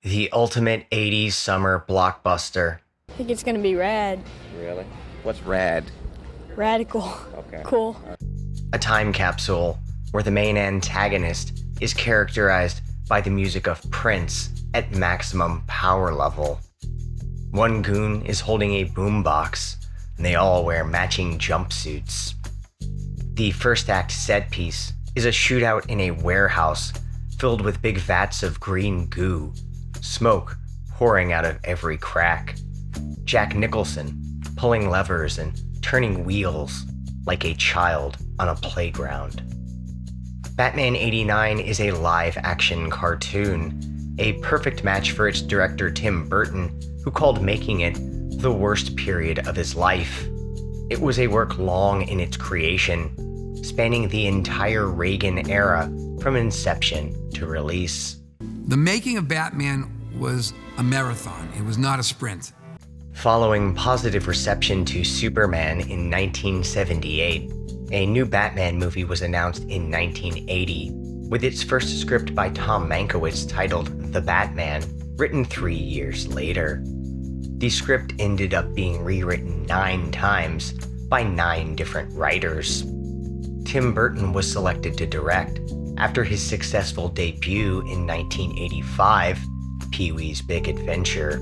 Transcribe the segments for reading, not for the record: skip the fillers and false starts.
The ultimate 80s summer blockbuster. I think it's gonna be rad. Really? What's rad? Radical. Okay. Cool. A time capsule where the main antagonist is characterized by the music of Prince at maximum power level. One goon is holding a boombox, and they all wear matching jumpsuits. The first act set piece is a shootout in a warehouse filled with big vats of green goo, smoke pouring out of every crack. Jack Nicholson pulling levers and turning wheels like a child on a playground. Batman '89 is a live-action cartoon, a perfect match for its director Tim Burton, who called making it the worst period of his life. It was a work long in its creation, spanning the entire Reagan era from inception to release. The making of Batman was a marathon. It was not a sprint. Following positive reception to Superman in 1978, a new Batman movie was announced in 1980, with its first script by Tom Mankiewicz titled The Batman, written 3 years later. The script ended up being rewritten 9 times by 9 different writers. Tim Burton was selected to direct after his successful debut in 1985, Pee-wee's Big Adventure.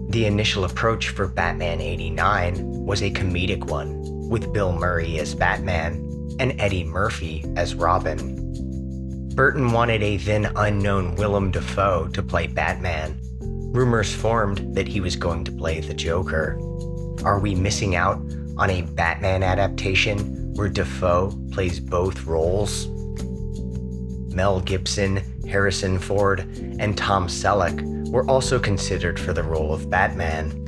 The initial approach for Batman '89 was a comedic one, with Bill Murray as Batman and Eddie Murphy as Robin. Burton wanted a then unknown Willem Dafoe to play Batman. Rumors formed that he was going to play the Joker. Are we missing out on a Batman adaptation where Dafoe plays both roles? Mel Gibson, Harrison Ford, and Tom Selleck were also considered for the role of Batman.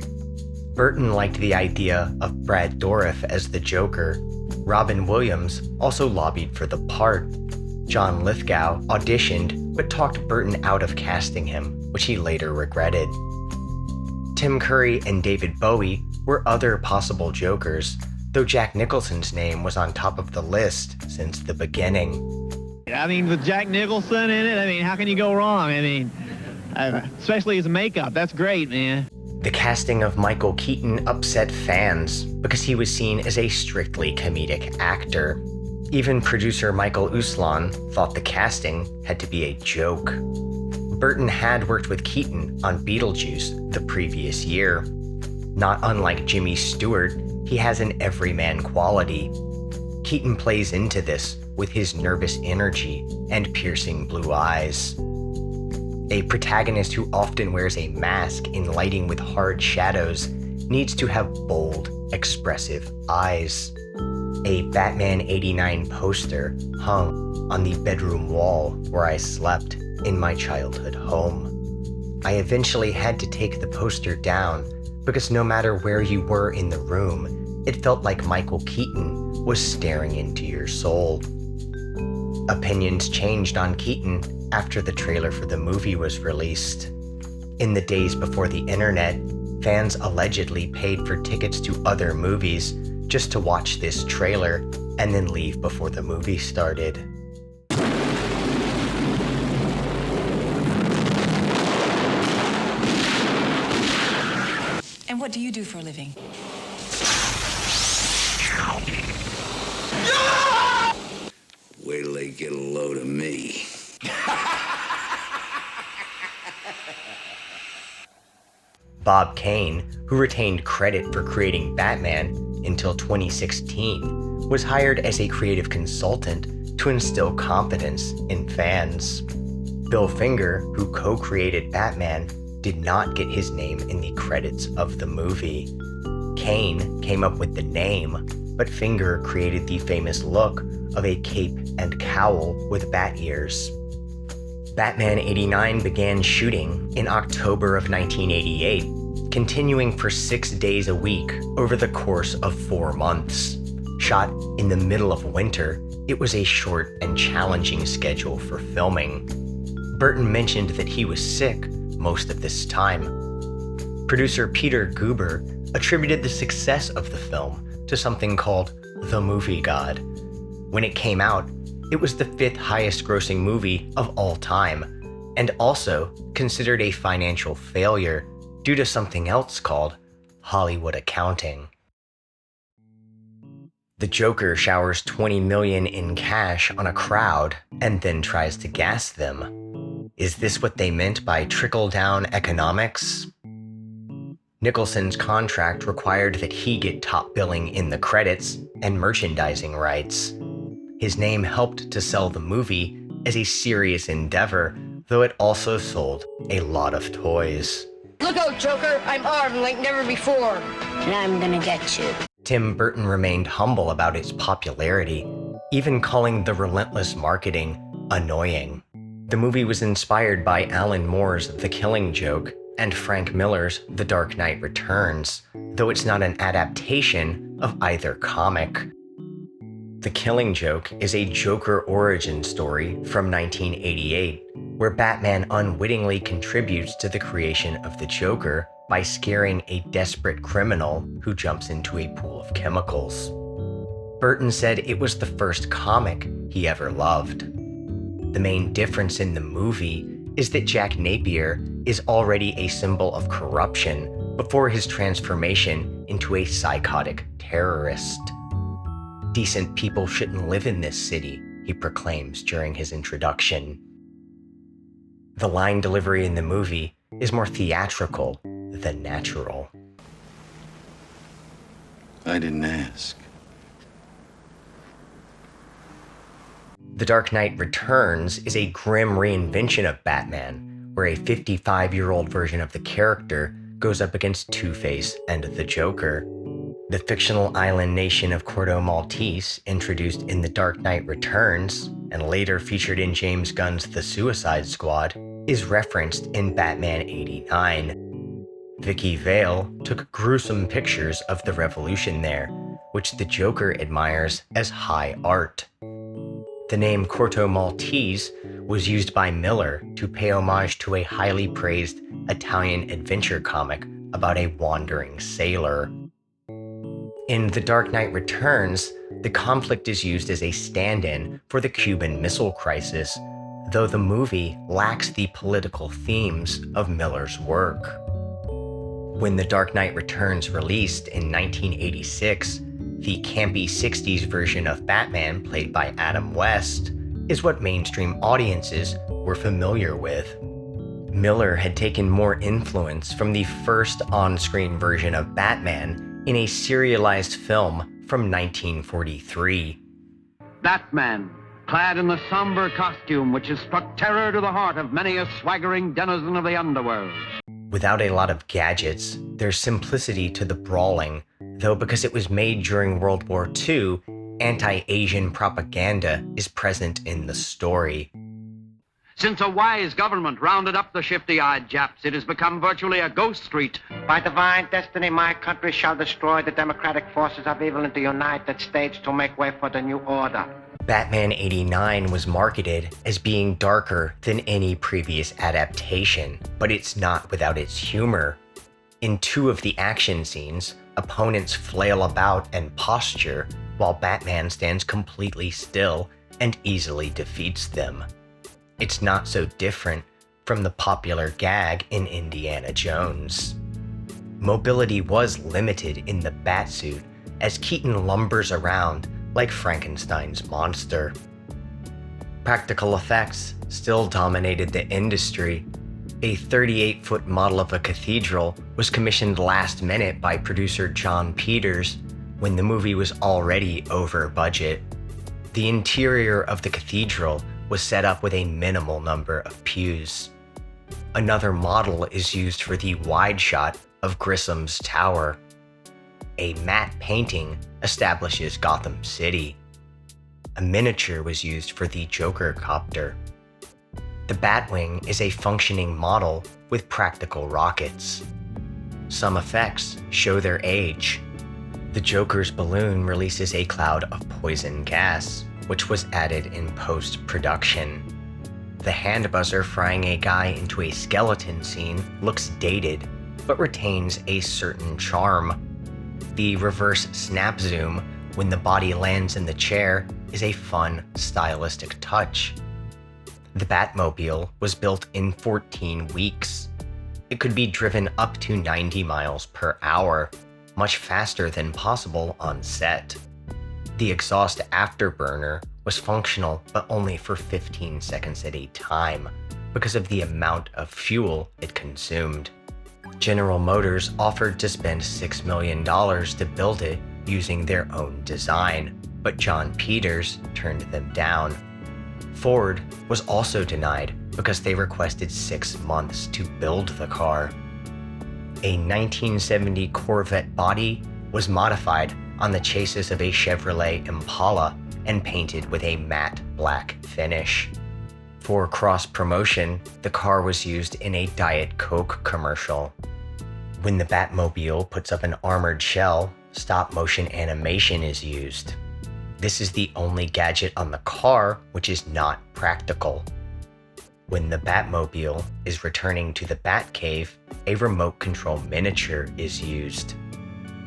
Burton liked the idea of Brad Dourif as the Joker. Robin Williams also lobbied for the part. John Lithgow auditioned but talked Burton out of casting him, which he later regretted. Tim Curry and David Bowie were other possible Jokers, though Jack Nicholson's name was on top of the list since the beginning. I mean, with Jack Nicholson in it, how can you go wrong? Especially his makeup, that's great, man. The casting of Michael Keaton upset fans because he was seen as a strictly comedic actor. Even producer Michael Uslan thought the casting had to be a joke. Burton had worked with Keaton on Beetlejuice the previous year. Not unlike Jimmy Stewart, he has an everyman quality. Keaton plays into this with his nervous energy and piercing blue eyes. A protagonist who often wears a mask in lighting with hard shadows needs to have bold, expressive eyes. A Batman '89 poster hung on the bedroom wall where I slept in my childhood home. I eventually had to take the poster down because no matter where you were in the room, it felt like Michael Keaton was staring into your soul. Opinions changed on Keaton after the trailer for the movie was released. In the days before the internet, fans allegedly paid for tickets to other movies just to watch this trailer and then leave before the movie started. And what do you do for a living? Wait till they get a load of me. Bob Kane, who retained credit for creating Batman until 2016, was hired as a creative consultant to instill confidence in fans. Bill Finger, who co-created Batman, did not get his name in the credits of the movie. Kane came up with the name, but Finger created the famous look of a cape and cowl with bat ears. Batman '89 began shooting in October of 1988, continuing for 6 days a week over the course of 4 months. Shot in the middle of winter, it was a short and challenging schedule for filming. Burton mentioned that he was sick most of this time. Producer Peter Guber attributed the success of the film to something called the movie god. When it came out, it was the 5th highest grossing movie of all time, and also considered a financial failure due to something else called Hollywood accounting. The Joker showers $20 million in cash on a crowd and then tries to gas them. Is this what they meant by trickle-down economics? Nicholson's contract required that he get top billing in the credits and merchandising rights. His name helped to sell the movie as a serious endeavor, though it also sold a lot of toys. Look out, Joker! I'm armed like never before. And I'm gonna get you. Tim Burton remained humble about its popularity, even calling the relentless marketing annoying. The movie was inspired by Alan Moore's The Killing Joke and Frank Miller's The Dark Knight Returns, though it's not an adaptation of either comic. The Killing Joke is a Joker origin story from 1988, where Batman unwittingly contributes to the creation of the Joker by scaring a desperate criminal who jumps into a pool of chemicals. Burton said it was the first comic he ever loved. The main difference in the movie is that Jack Napier is already a symbol of corruption before his transformation into a psychotic terrorist. Decent people shouldn't live in this city, he proclaims during his introduction. The line delivery in the movie is more theatrical than natural. I didn't ask. The Dark Knight Returns is a grim reinvention of Batman, where a 55-year-old version of the character goes up against Two-Face and the Joker. The fictional island nation of Corto Maltese, introduced in The Dark Knight Returns and later featured in James Gunn's The Suicide Squad, is referenced in Batman '89. Vicky Vale took gruesome pictures of the revolution there, which the Joker admires as high art. The name Corto Maltese was used by Miller to pay homage to a highly praised Italian adventure comic about a wandering sailor. In The Dark Knight Returns, the conflict is used as a stand-in for the Cuban Missile Crisis, though the movie lacks the political themes of Miller's work. When The Dark Knight Returns released in 1986, the campy 60s version of Batman, played by Adam West, is what mainstream audiences were familiar with. Miller had taken more influence from the first on-screen version of Batman in a serialized film from 1943. Batman, clad in the somber costume which has struck terror to the heart of many a swaggering denizen of the underworld. Without a lot of gadgets, there's simplicity to the brawling, though because it was made during World War II, anti-Asian propaganda is present in the story. Since a wise government rounded up the shifty-eyed Japs, it has become virtually a ghost street. By divine destiny, my country shall destroy the democratic forces of evil in the United States to make way for the new order. Batman '89 was marketed as being darker than any previous adaptation, but it's not without its humor. In two of the action scenes, opponents flail about and posture, while Batman stands completely still and easily defeats them. It's not so different from the popular gag in Indiana Jones. Mobility was limited in the Batsuit as Keaton lumbers around like Frankenstein's monster. Practical effects still dominated the industry. A 38-foot model of a cathedral was commissioned last minute by producer John Peters when the movie was already over budget. The interior of the cathedral was set up with a minimal number of pews. Another model is used for the wide shot of Grissom's Tower. A matte painting establishes Gotham City. A miniature was used for the Joker copter. The Batwing is a functioning model with practical rockets. Some effects show their age. The Joker's balloon releases a cloud of poison gas, which was added in post-production. The hand buzzer frying a guy into a skeleton scene looks dated, but retains a certain charm. The reverse snap zoom when the body lands in the chair is a fun, stylistic touch. The Batmobile was built in 14 weeks. It could be driven up to 90 miles per hour, much faster than possible on set. The exhaust afterburner was functional but only for 15 seconds at a time because of the amount of fuel it consumed. General Motors offered to spend $6 million to build it using their own design, but John Peters turned them down. Ford was also denied because they requested 6 months to build the car. A 1970 Corvette body was modified on the chassis of a Chevrolet Impala and painted with a matte black finish. For cross-promotion, the car was used in a Diet Coke commercial. When the Batmobile puts up an armored shell, stop-motion animation is used. This is the only gadget on the car which is not practical. When the Batmobile is returning to the Batcave, a remote control miniature is used.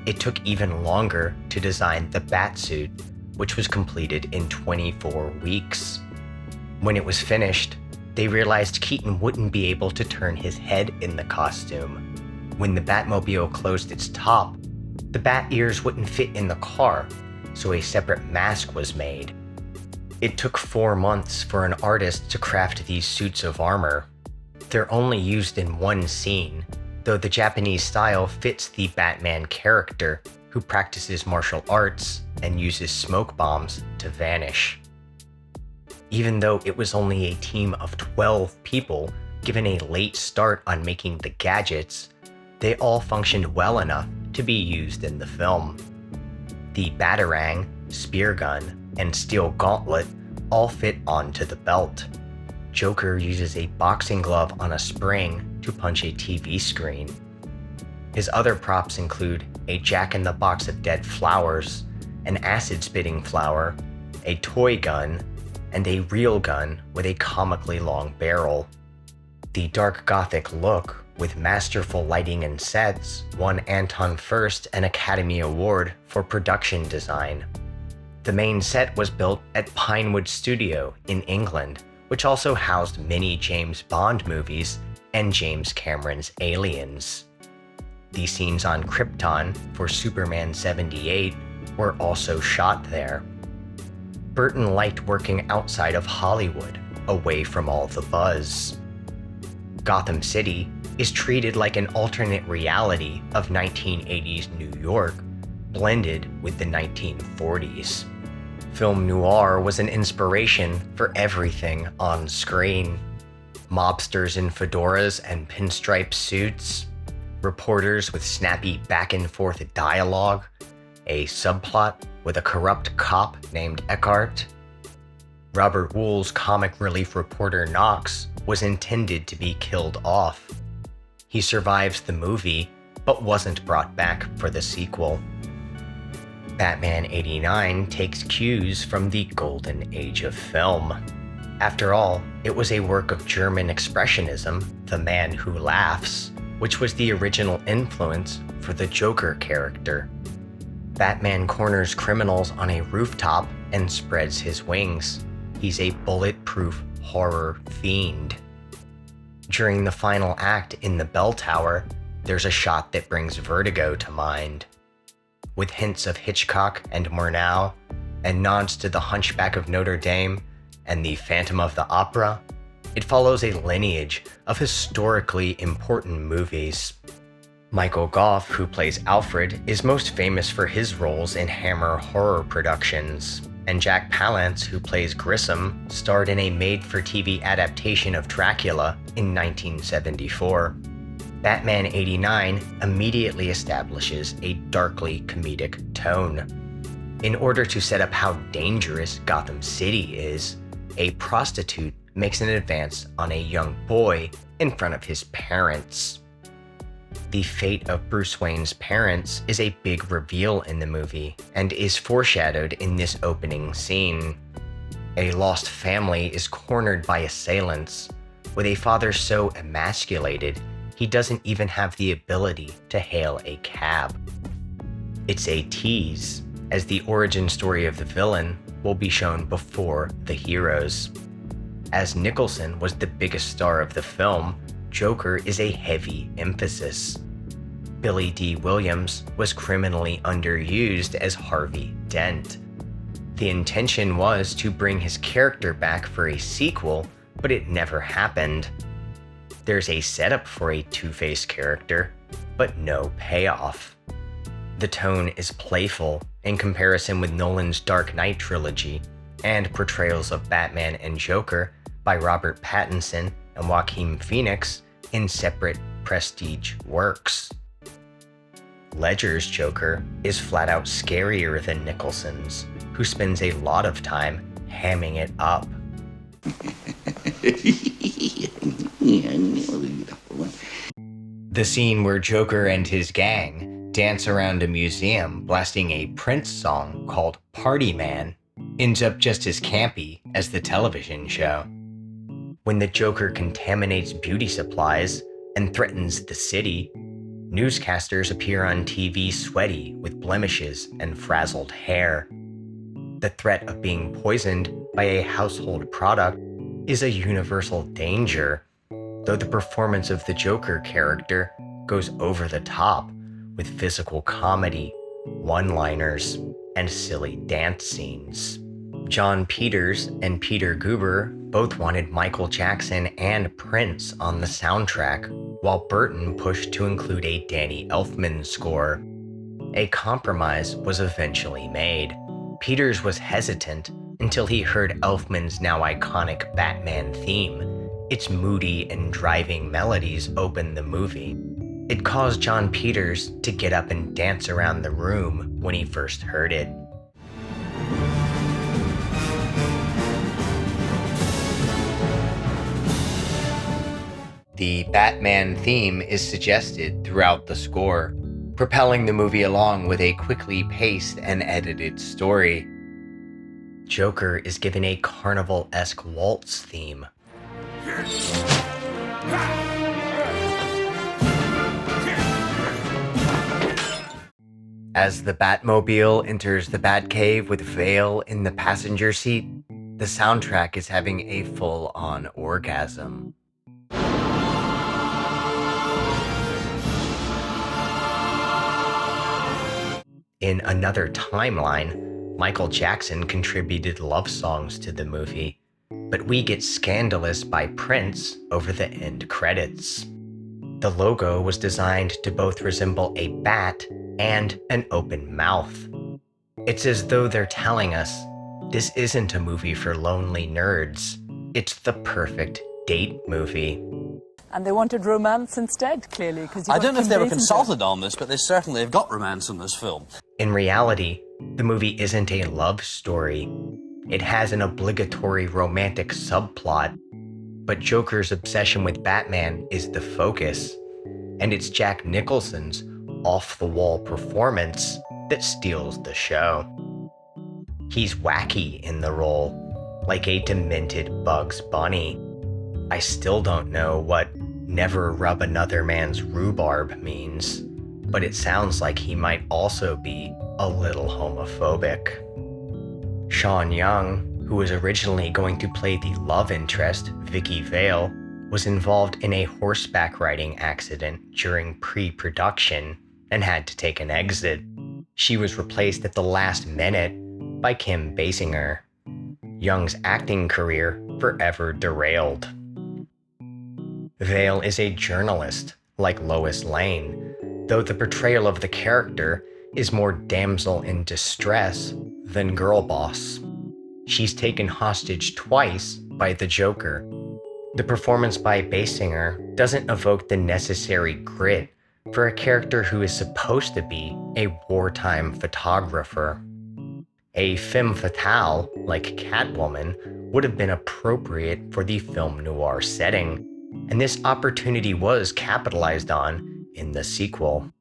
It took even longer to design the Batsuit, which was completed in 24 weeks. When it was finished, they realized Keaton wouldn't be able to turn his head in the costume. When the Batmobile closed its top, the bat ears wouldn't fit in the car, so a separate mask was made. It took 4 months for an artist to craft these suits of armor. They're only used in one scene, though the Japanese style fits the Batman character, who practices martial arts and uses smoke bombs to vanish. Even though it was only a team of 12 people given a late start on making the gadgets, they all functioned well enough to be used in the film. The Batarang, spear gun, and steel gauntlet all fit onto the belt. Joker uses a boxing glove on a spring to punch a TV screen. His other props include a jack-in-the-box of dead flowers, an acid-spitting flower, a toy gun, and a real gun with a comically long barrel. The dark Gothic look, with masterful lighting and sets, won Anton Furst an Academy Award for production design. The main set was built at Pinewood Studio in England, which also housed many James Bond movies and James Cameron's Aliens. The scenes on Krypton for Superman 78 were also shot there. Burton liked working outside of Hollywood, away from all the buzz. Gotham City is treated like an alternate reality of 1980s New York, blended with the 1940s. Film noir was an inspiration for everything on screen. Mobsters in fedoras and pinstripe suits, reporters with snappy back-and-forth dialogue, a subplot with a corrupt cop named Eckhart. Robert Wool's comic relief reporter Knox was intended to be killed off. He survives the movie, but wasn't brought back for the sequel. Batman 89 takes cues from the golden age of film. After all, it was a work of German expressionism, The Man Who Laughs, which was the original influence for the Joker character. Batman corners criminals on a rooftop and spreads his wings. He's a bulletproof horror fiend. During the final act in the bell tower, there's a shot that brings Vertigo to mind. With hints of Hitchcock and Murnau, and nods to The Hunchback of Notre Dame and The Phantom of the Opera, it follows a lineage of historically important movies. Michael Gough, who plays Alfred, is most famous for his roles in Hammer horror productions, and Jack Palance, who plays Grissom, starred in a made-for-TV adaptation of Dracula in 1974. Batman 89 immediately establishes a darkly comedic tone. In order to set up how dangerous Gotham City is, a prostitute makes an advance on a young boy in front of his parents. The fate of Bruce Wayne's parents is a big reveal in the movie and is foreshadowed in this opening scene. A lost family is cornered by assailants, with a father so emasculated he doesn't even have the ability to hail a cab. It's a tease, as the origin story of the villain will be shown before the heroes. As Nicholson was the biggest star of the film, Joker is a heavy emphasis. Billy D. Williams was criminally underused as Harvey Dent. The intention was to bring his character back for a sequel, but it never happened. There's a setup for a Two-Face character, but no payoff. The tone is playful in comparison with Nolan's Dark Knight trilogy and portrayals of Batman and Joker by Robert Pattinson and Joaquin Phoenix in separate prestige works. Ledger's Joker is flat out scarier than Nicholson's, who spends a lot of time hamming it up. The scene where Joker and his gang dance around a museum blasting a Prince song called Party Man ends up just as campy as the television show. When the Joker contaminates beauty supplies and threatens the city, newscasters appear on TV sweaty with blemishes and frazzled hair. The threat of being poisoned by a household product is a universal danger, though the performance of the Joker character goes over the top with physical comedy, one-liners, and silly dance scenes. John Peters and Peter Guber both wanted Michael Jackson and Prince on the soundtrack, while Burton pushed to include a Danny Elfman score. A compromise was eventually made. Peters was hesitant until he heard Elfman's now iconic Batman theme. Its moody and driving melodies opened the movie. It caused John Peters to get up and dance around the room when he first heard it. The Batman theme is suggested throughout the score, propelling the movie along with a quickly paced and edited story. Joker is given a carnival-esque waltz theme. As the Batmobile enters the Batcave with Vale in the passenger seat, the soundtrack is having a full-on orgasm. In another timeline, Michael Jackson contributed love songs to the movie, but we get Scandalous by Prince over the end credits. The logo was designed to both resemble a bat and an open mouth. It's as though they're telling us, this isn't a movie for lonely nerds. It's the perfect date movie. And they wanted romance instead, clearly. I don't know if they were consulted on this, but they certainly have got romance in this film. In reality, the movie isn't a love story. It has an obligatory romantic subplot, but Joker's obsession with Batman is the focus, and it's Jack Nicholson's off-the-wall performance that steals the show. He's wacky in the role, like a demented Bugs Bunny. I still don't know what never rub another man's rhubarb means, but it sounds like he might also be a little homophobic. Sean Young, who was originally going to play the love interest, Vicky Vale, was involved in a horseback riding accident during pre-production and had to take an exit. She was replaced at the last minute by Kim Basinger. Young's acting career forever derailed. Vale is a journalist, like Lois Lane, though the portrayal of the character is more damsel in distress than girl boss. She's taken hostage twice by the Joker. The performance by Basinger doesn't evoke the necessary grit for a character who is supposed to be a wartime photographer. A femme fatale, like Catwoman, would have been appropriate for the film noir setting, and this opportunity was capitalized on in the sequel.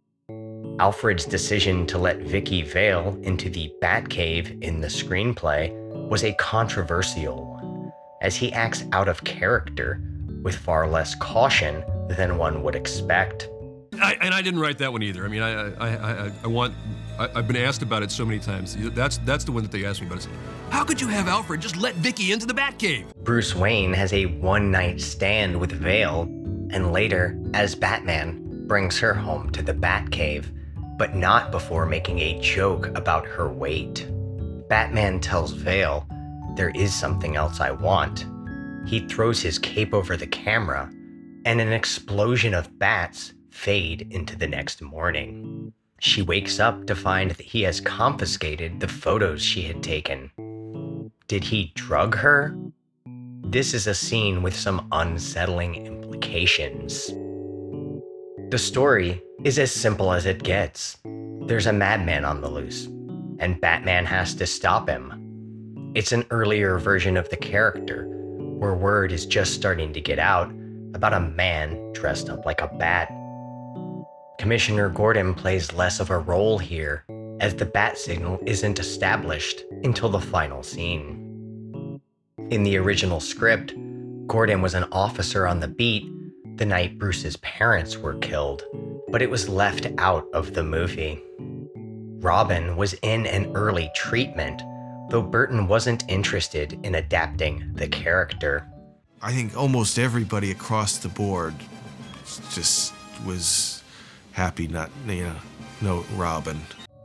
Alfred's decision to let Vicky Vale into the Batcave in the screenplay was a controversial one, as he acts out of character with far less caution than one would expect. I didn't write that one either. I mean, I've been asked about it so many times. That's the one that they asked me about. It's, how could you have Alfred just let Vicky into the Batcave? Bruce Wayne has a one-night stand with Vale, and later, as Batman, brings her home to the Batcave, but not before making a joke about her weight. Batman tells Vale, "There is something else I want." He throws his cape over the camera, and an explosion of bats fade into the next morning. She wakes up to find that he has confiscated the photos she had taken. Did he drug her? This is a scene with some unsettling implications. The story is as simple as it gets. There's a madman on the loose, and Batman has to stop him. It's an earlier version of the character, where word is just starting to get out about a man dressed up like a bat. Commissioner Gordon plays less of a role here, as the bat signal isn't established until the final scene. In the original script, Gordon was an officer on the beat the night Bruce's parents were killed, but it was left out of the movie. Robin was in an early treatment, though Burton wasn't interested in adapting the character. I think almost everybody across the board just was happy no Robin.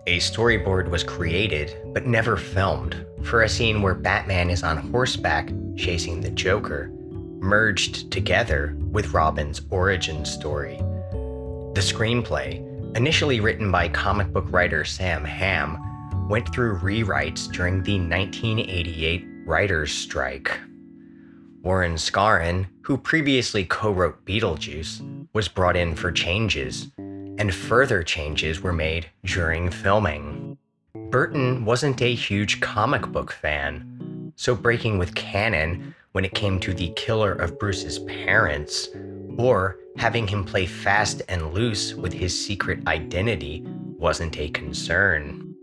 A storyboard was created, but never filmed, for a scene where Batman is on horseback chasing the Joker, merged together with Robin's origin story. The screenplay, initially written by comic book writer Sam Hamm, went through rewrites during the 1988 writers' strike. Warren Scarron, who previously co-wrote Beetlejuice, was brought in for changes, and further changes were made during filming. Burton wasn't a huge comic book fan, so breaking with canon when it came to the killer of Bruce's parents, or having him play fast and loose with his secret identity wasn't a concern.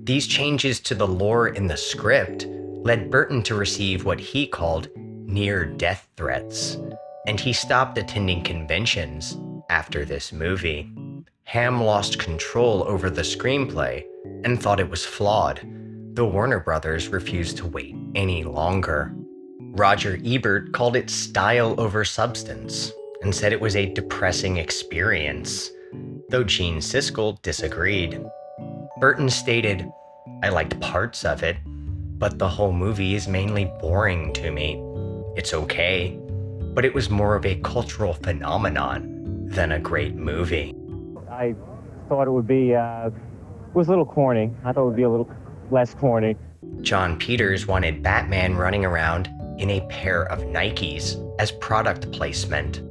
These changes to the lore in the script led Burton to receive what he called near-death threats, and he stopped attending conventions after this movie. Hamm lost control over the screenplay and thought it was flawed, though Warner Brothers refused to wait any longer. Roger Ebert called it style over substance and said it was a depressing experience, though Gene Siskel disagreed. Burton stated, "I liked parts of it, but the whole movie is mainly boring to me. It's okay, but it was more of a cultural phenomenon than a great movie." I thought it would be, it was a little corny. I thought it would be a little less corny. John Peters wanted Batman running around in a pair of Nikes as product placement.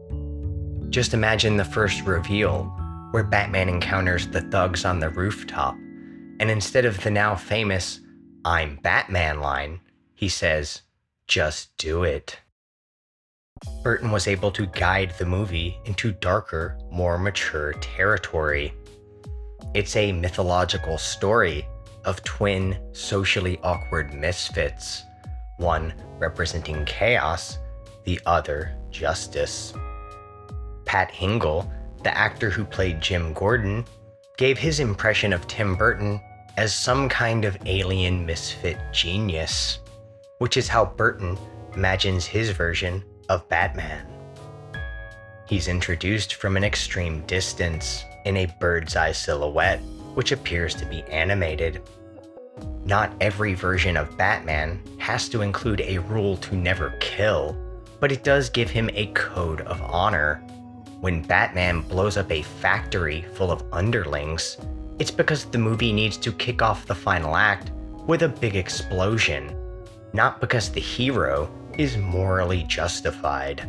Just imagine the first reveal, where Batman encounters the thugs on the rooftop, and instead of the now famous, "I'm Batman" line, he says, "Just do it." Burton was able to guide the movie into darker, more mature territory. It's a mythological story of twin, socially awkward misfits, one representing chaos, the other justice. Pat Hingle, the actor who played Jim Gordon, gave his impression of Tim Burton as some kind of alien misfit genius, which is how Burton imagines his version of Batman. He's introduced from an extreme distance in a bird's eye silhouette, which appears to be animated. Not every version of Batman has to include a rule to never kill, but it does give him a code of honor. When Batman blows up a factory full of underlings, it's because the movie needs to kick off the final act with a big explosion, not because the hero is morally justified.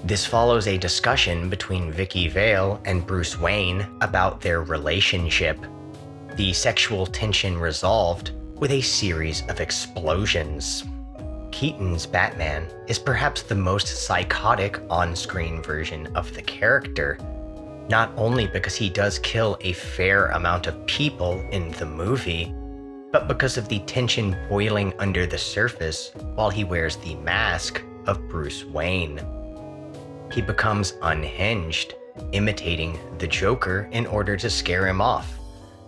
This follows a discussion between Vicky Vale and Bruce Wayne about their relationship. The sexual tension resolved with a series of explosions. Keaton's Batman is perhaps the most psychotic on-screen version of the character, not only because he does kill a fair amount of people in the movie, but because of the tension boiling under the surface while he wears the mask of Bruce Wayne. He becomes unhinged imitating the Joker in order to scare him off,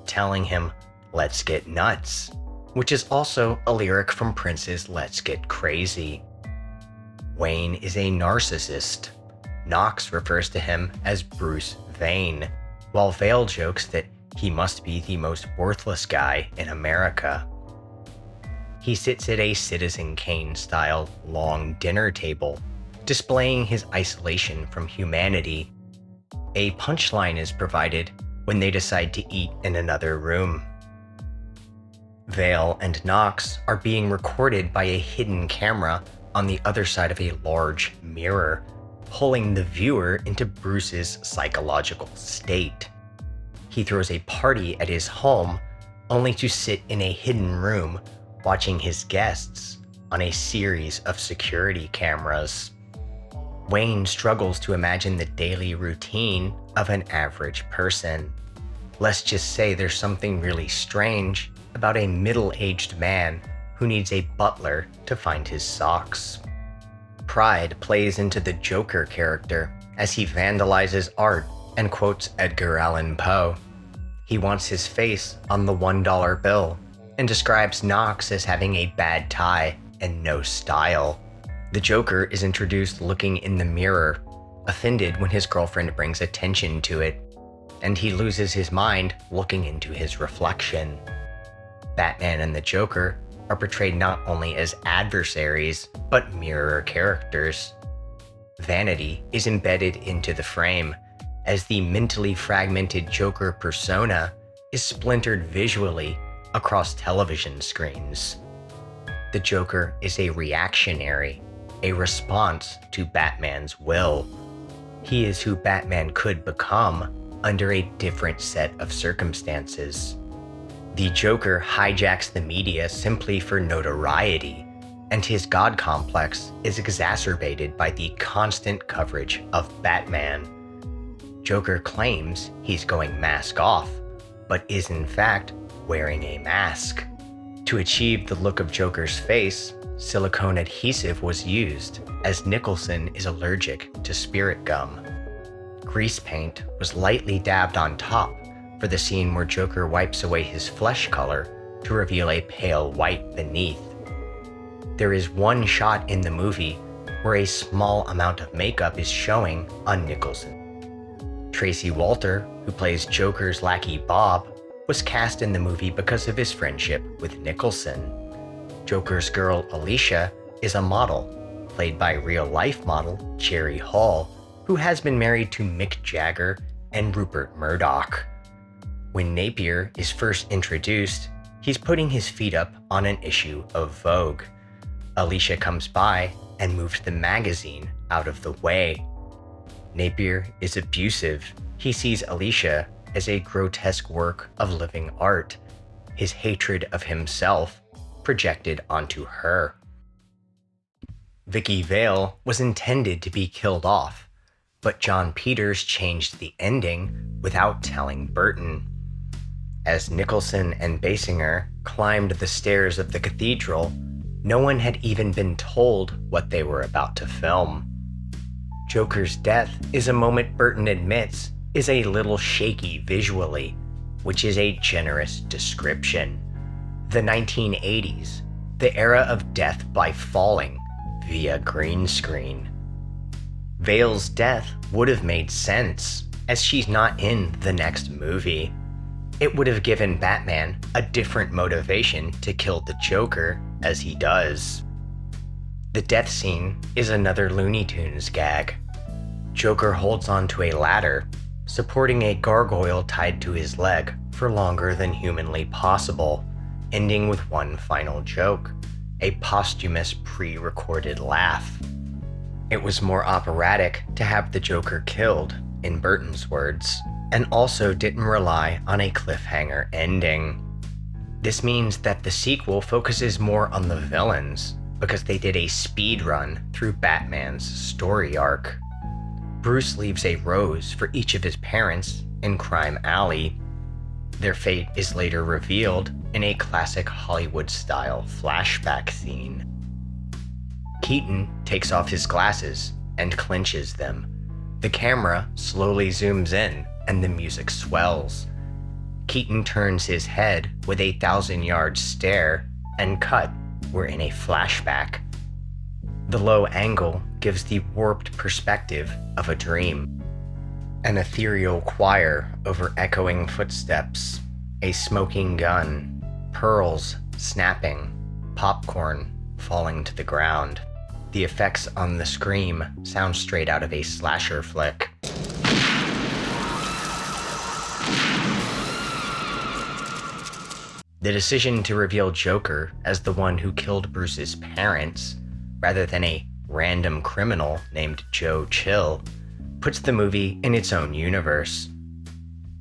telling him, "Let's get nuts," which is also a lyric from Prince's Let's Get Crazy. Wayne is a narcissist. Knox refers to him as Bruce Wayne, while Vale jokes that he must be the most worthless guy in America. He sits at a Citizen Kane-style long dinner table, displaying his isolation from humanity. A punchline is provided when they decide to eat in another room. Vale and Knox are being recorded by a hidden camera on the other side of a large mirror, pulling the viewer into Bruce's psychological state. He throws a party at his home, only to sit in a hidden room watching his guests on a series of security cameras. Wayne struggles to imagine the daily routine of an average person. Let's just say there's something really strange about a middle-aged man who needs a butler to find his socks. Pride plays into the Joker character as he vandalizes art and quotes Edgar Allan Poe. He wants his face on the $1 bill and describes Knox as having a bad tie and no style. The Joker is introduced looking in the mirror, offended when his girlfriend brings attention to it, and he loses his mind looking into his reflection. Batman and the Joker are portrayed not only as adversaries, but mirror characters. Vanity is embedded into the frame, as the mentally fragmented Joker persona is splintered visually across television screens. The Joker is a reactionary, a response to Batman's will. He is who Batman could become under a different set of circumstances. The Joker hijacks the media simply for notoriety, and his god complex is exacerbated by the constant coverage of Batman. Joker claims he's going mask off, but is in fact wearing a mask. To achieve the look of Joker's face, silicone adhesive was used, as Nicholson is allergic to spirit gum. Grease paint was lightly dabbed on top for the scene where Joker wipes away his flesh color to reveal a pale white beneath. There is one shot in the movie where a small amount of makeup is showing on Nicholson. Tracy Walter, who plays Joker's lackey Bob, was cast in the movie because of his friendship with Nicholson. Joker's girl Alicia is a model, played by real-life model Jerry Hall, who has been married to Mick Jagger and Rupert Murdoch. When Napier is first introduced, he's putting his feet up on an issue of Vogue. Alicia comes by and moves the magazine out of the way. Napier is abusive. He sees Alicia as a grotesque work of living art, his hatred of himself projected onto her. Vicky Vale was intended to be killed off, but John Peters changed the ending without telling Burton. As Nicholson and Basinger climbed the stairs of the cathedral, no one had even been told what they were about to film. Joker's death is a moment Burton admits is a little shaky visually, which is a generous description. The 1980s, the era of death by falling via green screen. Vale's death would have made sense, as she's not in the next movie. It would have given Batman a different motivation to kill the Joker as he does. The death scene is another Looney Tunes gag. Joker holds onto a ladder, supporting a gargoyle tied to his leg for longer than humanly possible, ending with one final joke, a posthumous pre-recorded laugh. It was more operatic to have the Joker killed, in Burton's words, and also didn't rely on a cliffhanger ending. This means that the sequel focuses more on the villains, because they did a speed run through Batman's story arc. Bruce leaves a rose for each of his parents in Crime Alley. Their fate is later revealed in a classic Hollywood-style flashback scene. Keaton takes off his glasses and clenches them. The camera slowly zooms in and the music swells. Keaton turns his head with a 1,000-yard stare, and cut, we're in a flashback. The low angle gives the warped perspective of a dream. An ethereal choir over echoing footsteps, a smoking gun, pearls snapping, popcorn falling to the ground. The effects on the scream sound straight out of a slasher flick. The decision to reveal Joker as the one who killed Bruce's parents, rather than a random criminal named Joe Chill, puts the movie in its own universe.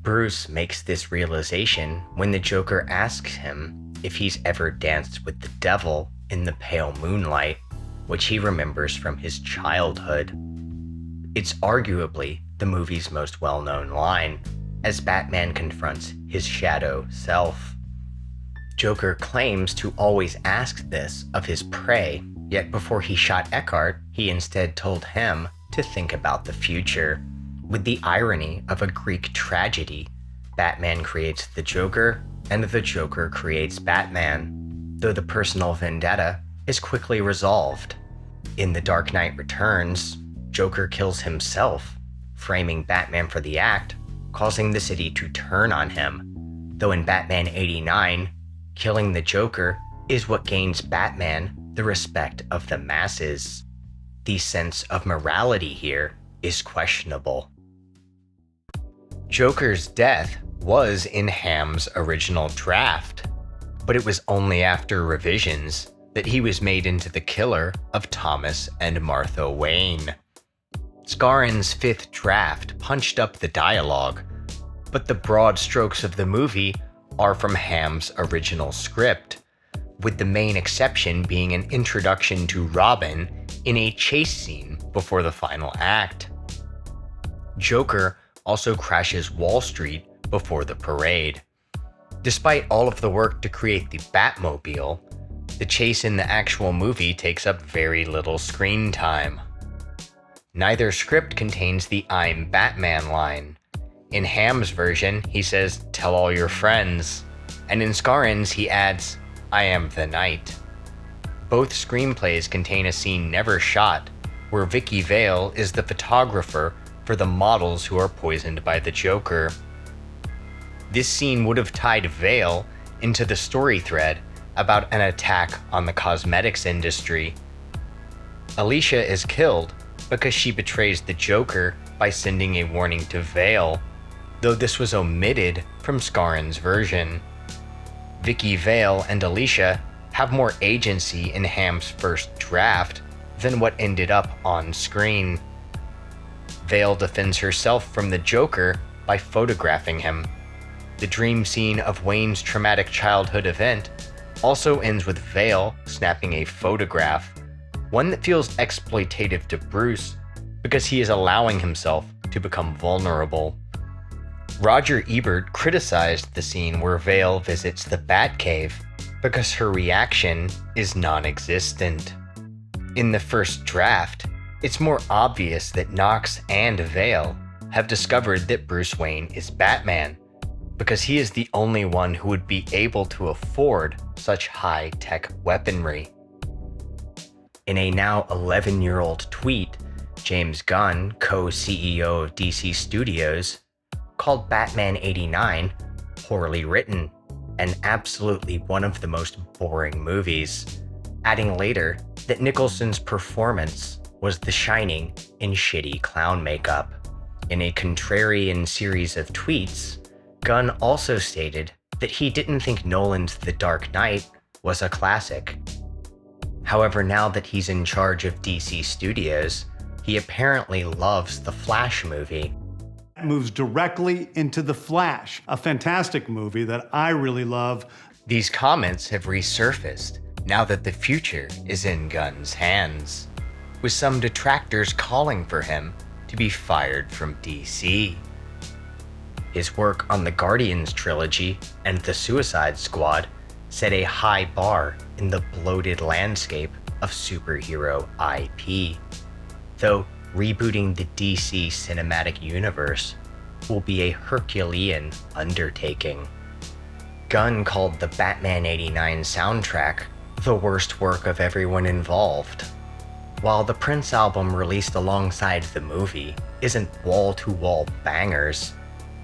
Bruce makes this realization when the Joker asks him if he's ever danced with the devil in the pale moonlight, which he remembers from his childhood. It's arguably the movie's most well-known line, as Batman confronts his shadow self. Joker claims to always ask this of his prey, yet before he shot Eckhart, he instead told him to think about the future. With the irony of a Greek tragedy, Batman creates the Joker, and the Joker creates Batman, though the personal vendetta is quickly resolved. In The Dark Knight Returns, Joker kills himself, framing Batman for the act, causing the city to turn on him, though in Batman 89, killing the Joker is what gains Batman the respect of the masses. The sense of morality here is questionable. Joker's death was in Hamm's original draft, but it was only after revisions that he was made into the killer of Thomas and Martha Wayne. Scarin's fifth draft punched up the dialogue, but the broad strokes of the movie are from Hamm's original script, with the main exception being an introduction to Robin in a chase scene before the final act. Joker also crashes Wall Street before the parade. Despite all of the work to create the Batmobile, the chase in the actual movie takes up very little screen time. Neither script contains the "I'm Batman" line. In Hamm's version, he says, "Tell all your friends," and in Scarin's he adds, "I am the Knight." Both screenplays contain a scene never shot, where Vicky Vale is the photographer for the models who are poisoned by the Joker. This scene would have tied Vale into the story thread about an attack on the cosmetics industry. Alicia is killed because she betrays the Joker by sending a warning to Vale, though this was omitted from Scarin's version. Vicky Vale and Alicia have more agency in Hamm's first draft than what ended up on screen. Vale defends herself from the Joker by photographing him. The dream scene of Wayne's traumatic childhood event also ends with Vale snapping a photograph, one that feels exploitative to Bruce because he is allowing himself to become vulnerable. Roger Ebert criticized the scene where Vale visits the Batcave because her reaction is non-existent. In the first draft, it's more obvious that Knox and Vale have discovered that Bruce Wayne is Batman, because he is the only one who would be able to afford such high-tech weaponry. In a now 11-year-old tweet, James Gunn, co-CEO of DC Studios, called Batman 89 poorly written and absolutely one of the most boring movies, adding later that Nicholson's performance was The Shining in shitty clown makeup. In a contrarian series of tweets, Gunn also stated that he didn't think Nolan's The Dark Knight was a classic. However, now that he's in charge of DC Studios, he apparently loves the Flash movie. Moves directly into The Flash, a fantastic movie that I really love. These comments have resurfaced now that the future is in Gunn's hands, with some detractors calling for him to be fired from DC. His work on the Guardians trilogy and the Suicide Squad set a high bar in the bloated landscape of superhero IP, though rebooting the DC cinematic universe will be a Herculean undertaking. Gunn called the Batman '89 soundtrack the worst work of everyone involved. While the Prince album released alongside the movie isn't wall-to-wall bangers,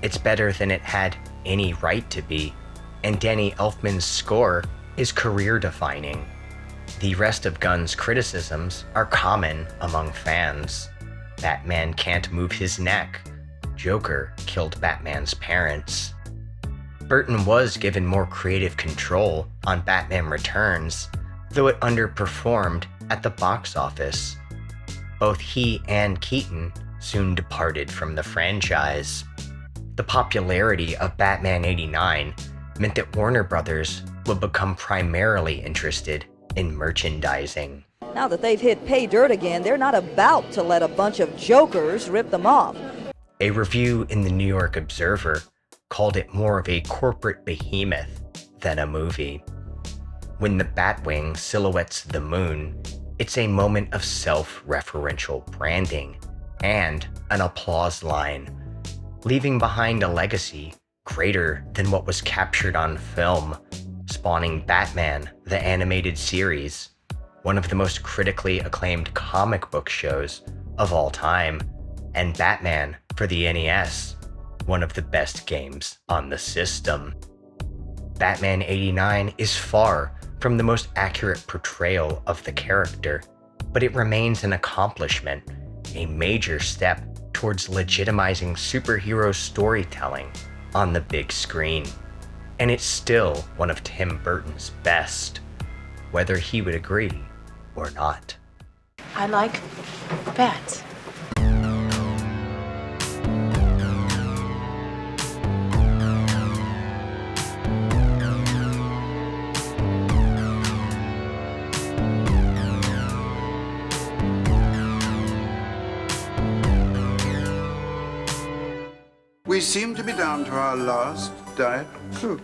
it's better than it had any right to be, and Danny Elfman's score is career-defining. The rest of Gunn's criticisms are common among fans. Batman can't move his neck. Joker killed Batman's parents. Burton was given more creative control on Batman Returns, though it underperformed at the box office. Both he and Keaton soon departed from the franchise. The popularity of Batman '89 meant that Warner Brothers would become primarily interested in merchandising. Now that they've hit pay dirt again, they're not about to let a bunch of jokers rip them off. A review in the New York Observer called it more of a corporate behemoth than a movie. When the Batwing silhouettes the moon, it's a moment of self-referential branding and an applause line, leaving behind a legacy greater than what was captured on film, spawning Batman, the animated series, one of the most critically acclaimed comic book shows of all time, and Batman for the NES, one of the best games on the system. Batman '89 is far from the most accurate portrayal of the character, but it remains an accomplishment, a major step towards legitimizing superhero storytelling on the big screen. And it's still one of Tim Burton's best, whether he would agree or not. I like bats. We seem to be down to our last Diet Coke.